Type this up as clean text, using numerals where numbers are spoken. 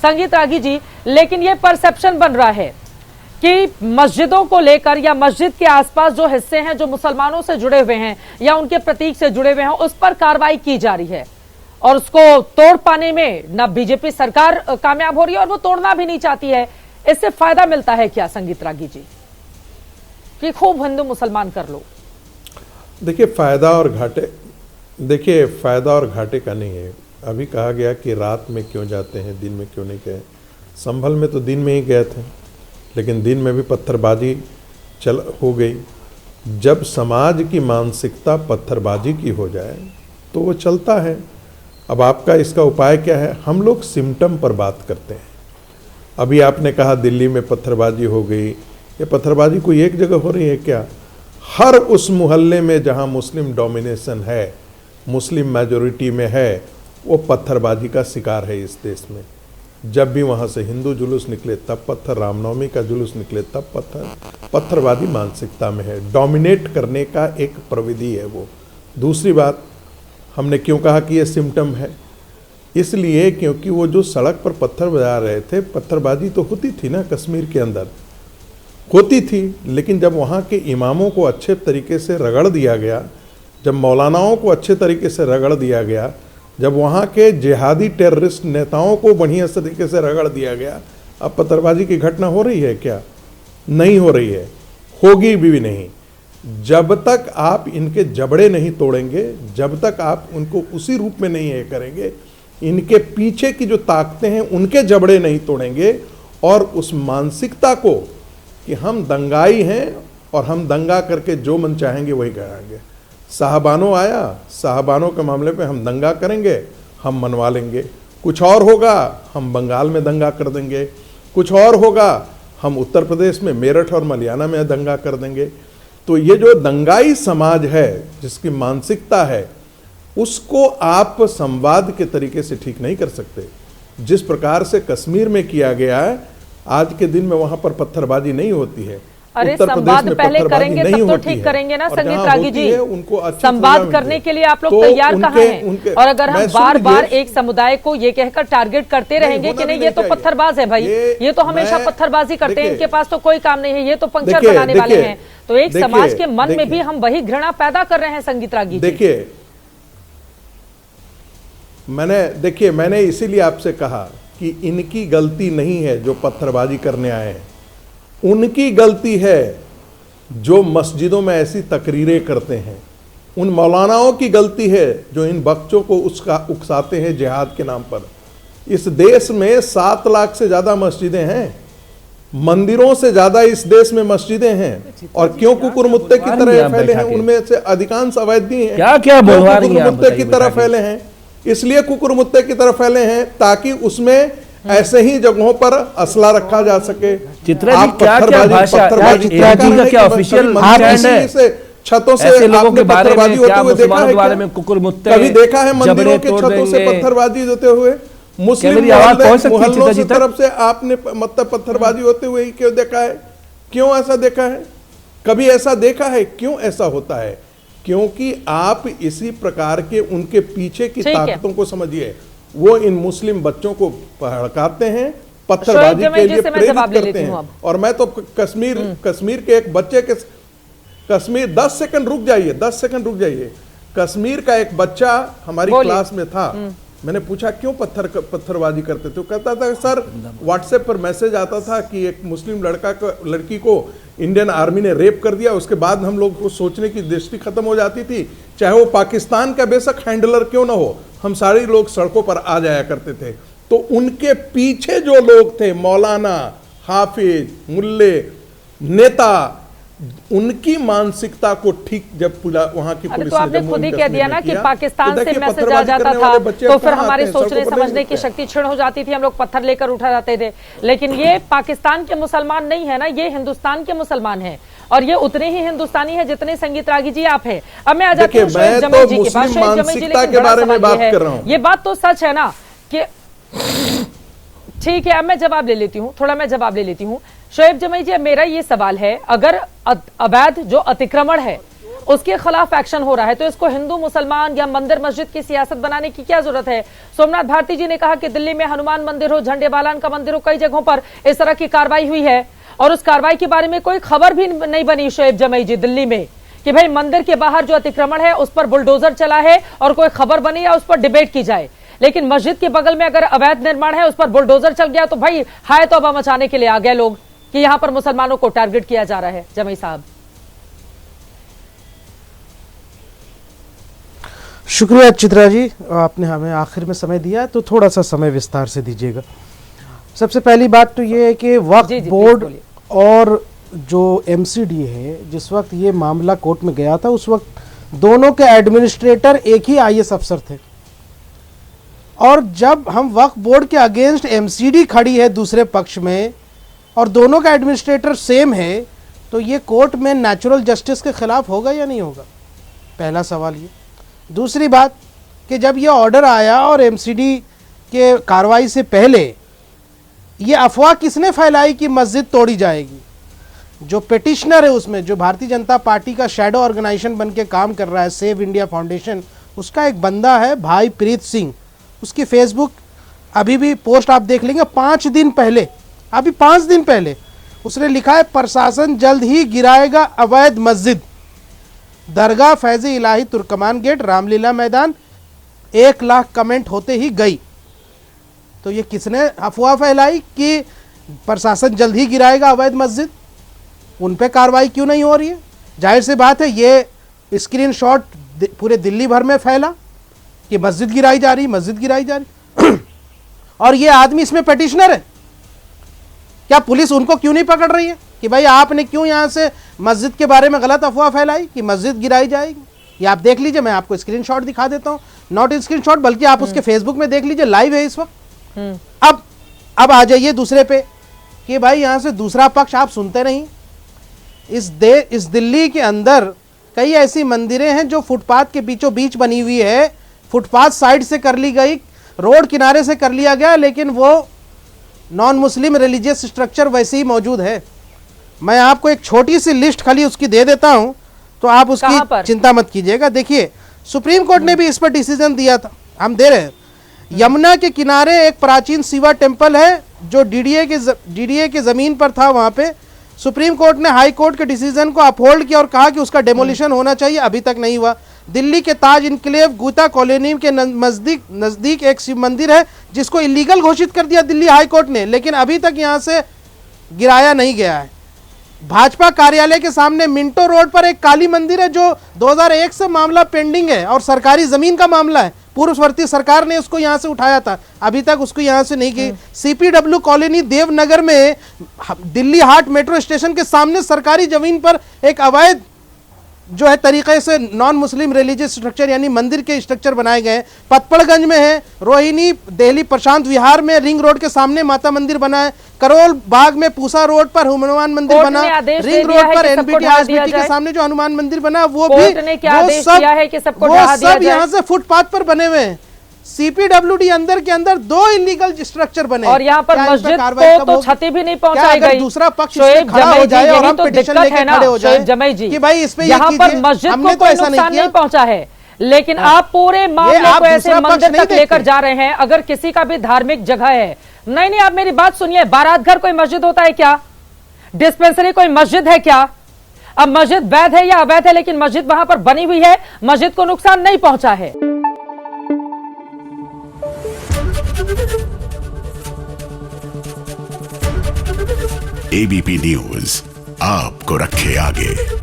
संगीत रागी जी, लेकिन ये परसेप्शन बन रहा है कि मस्जिदों को लेकर या मस्जिद के आसपास जो हिस्से हैं जो मुसलमानों से जुड़े हुए हैं या उनके प्रतीक से जुड़े हुए हैं उस पर कार्रवाई की जा रही है और उसको तोड़ पाने में ना बीजेपी सरकार कामयाब हो रही है और वो तोड़ना भी नहीं चाहती है। इससे फायदा मिलता है क्या संगीत रागी जी कि खूब हिंदू मुसलमान कर लो? देखिए, फायदा और घाटे का नहीं है। अभी कहा गया कि रात में क्यों जाते हैं, दिन में क्यों नहीं गए। संभल में तो दिन में ही गए थे, लेकिन दिन में भी पत्थरबाजी हो गई। जब समाज की मानसिकता पत्थरबाजी की हो जाए तो वो चलता है। अब आपका इसका उपाय क्या है? हम लोग सिम्टम पर बात करते हैं। अभी आपने कहा दिल्ली में पत्थरबाजी हो गई। ये पत्थरबाजी कोई एक जगह हो रही है क्या? हर उस मोहल्ले में जहां मुस्लिम डोमिनेशन है, मुस्लिम मेजॉरिटी में है, वो पत्थरबाजी का शिकार है इस देश में। जब भी वहां से हिंदू जुलूस निकले तब पत्थर, रामनवमी का जुलूस निकले तब पत्थर। पत्थरबाजी मानसिकता में है, डोमिनेट करने का एक प्रविधि है वो। दूसरी बात, हमने क्यों कहा कि ये सिम्टम है? इसलिए क्योंकि वो जो सड़क पर पत्थर बजा रहे थे, पत्थरबाजी तो होती थी ना, कश्मीर के अंदर होती थी, लेकिन जब वहाँ के इमामों को अच्छे तरीके से रगड़ दिया गया, जब मौलानाओं को अच्छे तरीके से रगड़ दिया गया, जब वहाँ के जिहादी टेररिस्ट नेताओं को बढ़िया तरीके से रगड़ दिया गया, अब पत्थरबाजी की घटना हो रही है क्या? नहीं हो रही है, होगी भी नहीं। जब तक आप इनके जबड़े नहीं तोड़ेंगे, जब तक आप उनको उसी रूप में नहीं करेंगे, इनके पीछे की जो ताकतें हैं उनके जबड़े नहीं तोड़ेंगे और उस मानसिकता को कि हम दंगाई हैं और हम दंगा करके जो मन चाहेंगे वही कराएंगे। साहबानों आया, साहबानों के मामले पे हम दंगा करेंगे, हम मनवा लेंगे। कुछ और होगा, हम बंगाल में दंगा कर देंगे। कुछ और होगा, हम उत्तर प्रदेश में मेरठ और मलियाना में दंगा कर देंगे। तो ये जो दंगाई समाज है, जिसकी मानसिकता है, उसको आप संवाद के तरीके से ठीक नहीं कर सकते। जिस प्रकार से कश्मीर में किया गया है, आज के दिन में वहां पर पत्थरबाजी नहीं होती है। अरे संवाद पहले करेंगे तब तो ठीक करेंगे ना संगीत रागी जी। संवाद करने के लिए आप लोग तैयार कहाँ हैं? और अगर हम बार बार एक समुदाय को ये कहकर टारगेट करते रहेंगे कि नहीं ये तो पत्थरबाज है भाई, ये तो हमेशा पत्थरबाजी करते हैं, इनके पास तो कोई काम नहीं है, ये तो पंक्चर बनाने वाले हैं, तो एक समाज के मन में भी हम वही घृणा पैदा कर रहे हैं संगीत रागी जी। मैंने इसीलिए आपसे कहा कि इनकी गलती नहीं है जो पत्थरबाजी करने आए हैं, उनकी गलती है जो मस्जिदों में ऐसी तकरीरें करते हैं। उन मौलानाओं की गलती है जो इन बच्चों को उकसाते हैं जिहाद के नाम पर। इस देश में 7 लाख से ज्यादा मस्जिदें हैं, मंदिरों से ज्यादा इस देश में मस्जिदें हैं, और क्यों कुकुर मुत्ते की तरह फैले हैं? उनमें से अधिकांश अवैधी हैं। क्या कुकुर मुत्ते की तरह फैले हैं, इसलिए कुकुर मुत्ते की तरफ फैले हैं ताकि उसमें ऐसे ही जगहों पर असला रखा जा सके। छतों से आपने पत्थरबाजी होते हुए देखा है क्या? कभी देखा है मंदिरों के छतों से पत्थरबाजी होते हुए? मुस्लिम मोहल्लों की तरफ से आपने मतलब पत्थरबाजी होते हुए क्यों देखा है? क्यों ऐसा देखा है? कभी ऐसा देखा है? क्यों ऐसा होता है? क्योंकि आप इसी प्रकार के उनके पीछे की ताकतों को समझिए। वो इन मुस्लिम बच्चों को भड़काते हैं, पत्थरबाजी के लिए प्रेरित करते हैं। और मैं तो कश्मीर के एक बच्चे के 10 सेकंड रुक जाइए। कश्मीर का एक बच्चा हमारी क्लास में था, मैंने पूछा क्यों पत्थरबाजी करते थे? कहता था सर व्हाट्सएप पर मैसेज आता था कि एक मुस्लिम लड़की को इंडियन आर्मी ने रेप कर दिया, उसके बाद हम लोग को सोचने की दृष्टि खत्म हो जाती थी। चाहे वो पाकिस्तान का बेशक हैंडलर क्यों ना हो, हम सारे लोग सड़कों पर आ जाया करते थे। तो उनके पीछे जो लोग थे, मौलाना, हाफिज, मुल्ले, नेता, उनकी मानसिकता को ठीक जब वहां की पुलिस तो आपने खुद ही कह दिया ना कि पाकिस्तान से मैसेज आ जाता था तो फिर हमारे सोचने समझने की शक्ति क्षीण हो जाती थी, हम लोग पत्थर लेकर उठा जाते थे। लेकिन ये पाकिस्तान के मुसलमान नहीं है ना, ये हिंदुस्तान के मुसलमान हैं और ये उतने ही हिंदुस्तानी है जितने संगीत रागी जी आप हैं। अब मैं आ जाती हूँ शोएब जमील जी के पास। शोएब जमील जी, लेकिन बड़ा सवाल ये है, ये बात तो सच है ना कि ठीक है, अब मैं जवाब ले लेती हूँ, शोएब जमील जी, मेरा ये सवाल है, अगर अवैध जो अतिक्रमण है उसके खिलाफ एक्शन हो रहा है। तो इसको हिंदू मुसलमान या मंदिर मस्जिद की सियासत बनाने की क्या जरूरत है? सोमनाथ भारती जी ने कहा कि दिल्ली में हनुमान मंदिर हो, झंडेबालान का मंदिर हो, कई जगहों पर इस तरह की कार्रवाई हुई है और उस कार्रवाई के बारे में कोई खबर भी नहीं बनी शोएब जमई जी दिल्ली में कि भाई मंदिर के बाहर जो अतिक्रमण है उस पर बुलडोजर चला है और कोई खबर बनी या उस पर डिबेट की जाए। लेकिन मस्जिद के बगल में अगर अवैध निर्माण है, उस पर बुलडोजर चल गया तो भाई हाय तौबा मचाने के लिए आ गए लोग कि यहां पर मुसलमानों को टारगेट किया जा रहा है। जमई साहब, शुक्रिया चित्रा जी, आपने हमें आखिर में समय दिया तो थोड़ा सा समय विस्तार से दीजिएगा। सबसे पहली बात तो ये है कि वक्फ बोर्ड और जो एमसीडी है, जिस वक्त ये मामला कोर्ट में गया था उस वक्त दोनों के एडमिनिस्ट्रेटर एक ही आईएएस अफसर थे, और जब हम वक्फ बोर्ड के अगेंस्ट एमसीडी खड़ी है दूसरे पक्ष में और दोनों का एडमिनिस्ट्रेटर सेम है, तो ये कोर्ट में नेचुरल जस्टिस के खिलाफ होगा या नहीं होगा? पहला सवाल ये। दूसरी बात कि जब ये ऑर्डर आया और एमसीडी के कार्रवाई से पहले ये अफवाह किसने फैलाई कि मस्जिद तोड़ी जाएगी? जो पिटिशनर है उसमें, जो भारतीय जनता पार्टी का शैडो ऑर्गेनाइजेशन बन के काम कर रहा है, सेव इंडिया फाउंडेशन, उसका एक बंदा है भाई प्रीत सिंह, उसकी फेसबुक अभी भी पोस्ट आप देख लेंगे, 5 दिन पहले, अभी 5 दिन पहले उसने लिखा है प्रशासन जल्द ही गिराएगा अवैध मस्जिद, दरगाह फैज़ इलाही तुर्कमान गेट रामलीला मैदान, 1 लाख कमेंट होते ही गई। तो ये किसने अफवाह फैलाई कि प्रशासन जल्द ही गिराएगा अवैध मस्जिद? उन पे कार्रवाई क्यों नहीं हो रही है? जाहिर सी बात है ये स्क्रीनशॉट पूरे दिल्ली भर में फैला कि मस्जिद गिराई जा रही, मस्जिद गिराई जा रही और ये आदमी इसमें पिटिशनर है। क्या पुलिस उनको क्यों नहीं पकड़ रही है कि भाई आपने क्यों यहाँ से मस्जिद के बारे में गलत अफवाह फैलाई कि मस्जिद गिराई जाएगी? ये आप देख लीजिए, मैं आपको स्क्रीनशॉट दिखा देता हूँ, नॉट स्क्रीनशॉट बल्कि आप उसके फेसबुक में देख लीजिए, लाइव है इस वक्त। अब आ जाइए दूसरे पे कि भाई यहाँ से दूसरा पक्ष आप सुनते नहीं। इस दिल्ली के अंदर कई ऐसी मंदिरें हैं जो फुटपाथ के बीचों बीच बनी हुई है, फुटपाथ साइड से कर ली गई, रोड किनारे से कर लिया गया, लेकिन वो नॉन मुस्लिम रिलीजियस स्ट्रक्चर वैसे ही मौजूद है। मैं आपको एक छोटी सी लिस्ट खाली उसकी दे देता हूं तो आप उसकी चिंता मत कीजिएगा। देखिए, सुप्रीम कोर्ट ने भी इस पर डिसीजन दिया था, हम दे रहे हैं। यमुना के किनारे एक प्राचीन शिवा टेम्पल है जो डीडीए के जमीन पर था, वहां पे सुप्रीम कोर्ट ने हाई कोर्ट के डिसीजन को अपहोल्ड किया और कहा कि उसका डेमोलिशन होना चाहिए, अभी तक नहीं हुआ। दिल्ली के ताज इनक्लेव गीता कॉलोनी के नजदीक एक शिव मंदिर है जिसको इलीगल घोषित कर दिया दिल्ली हाई कोर्ट ने, लेकिन अभी तक यहां से गिराया नहीं गया है। भाजपा कार्यालय के सामने मिंटो रोड पर एक काली मंदिर है जो 2001 से मामला पेंडिंग है और सरकारी जमीन का मामला है, पूर्ववर्ती सरकार ने उसको यहां से उठाया था, अभी तक उसको यहां से नहीं की। सीपीडब्ल्यू कॉलोनी देवनगर में दिल्ली हाट मेट्रो स्टेशन के सामने सरकारी जमीन पर एक अवैध जो है तरीके से नॉन मुस्लिम रिलीजियस स्ट्रक्चर यानी मंदिर के स्ट्रक्चर बनाए गए। पतपड़गंज में है, रोहिणी दिल्ली प्रशांत विहार में रिंग रोड के सामने माता मंदिर बना है, करोल बाग में पूसा रोड पर हनुमान मंदिर बना, रिंग रोड पर एनबीटी के सामने जो हनुमान मंदिर बना वो भी सब यहाँ से फुटपाथ पर बने हुए हैं। सीपीडब्ल्यूडी अंदर के अंदर 2 इलीगल स्ट्रक्चर बने और यहाँ पर मस्जिद को तो क्षति भी नहीं पहुंचाई गई। दूसरा पक्ष खड़ा हो जाए और हम पिटीशन लेके खड़े हो जाए जमई जी कि भाई इसमें यहाँ पर मस्जिद को कोई नुकसान नहीं पहुंचा है, लेकिन आप पूरे मामले को ऐसे मंदिर तक लेकर जा रहे हैं। अगर किसी का भी धार्मिक जगह है, नहीं आप मेरी बात सुनिए, बारात घर कोई मस्जिद होता है क्या? डिस्पेंसरी कोई मस्जिद है क्या? अब मस्जिद वैध है या अवैध है, लेकिन मस्जिद वहां पर बनी हुई है, मस्जिद को नुकसान नहीं पहुंचा है। एबीपी न्यूज आपको रखे आगे।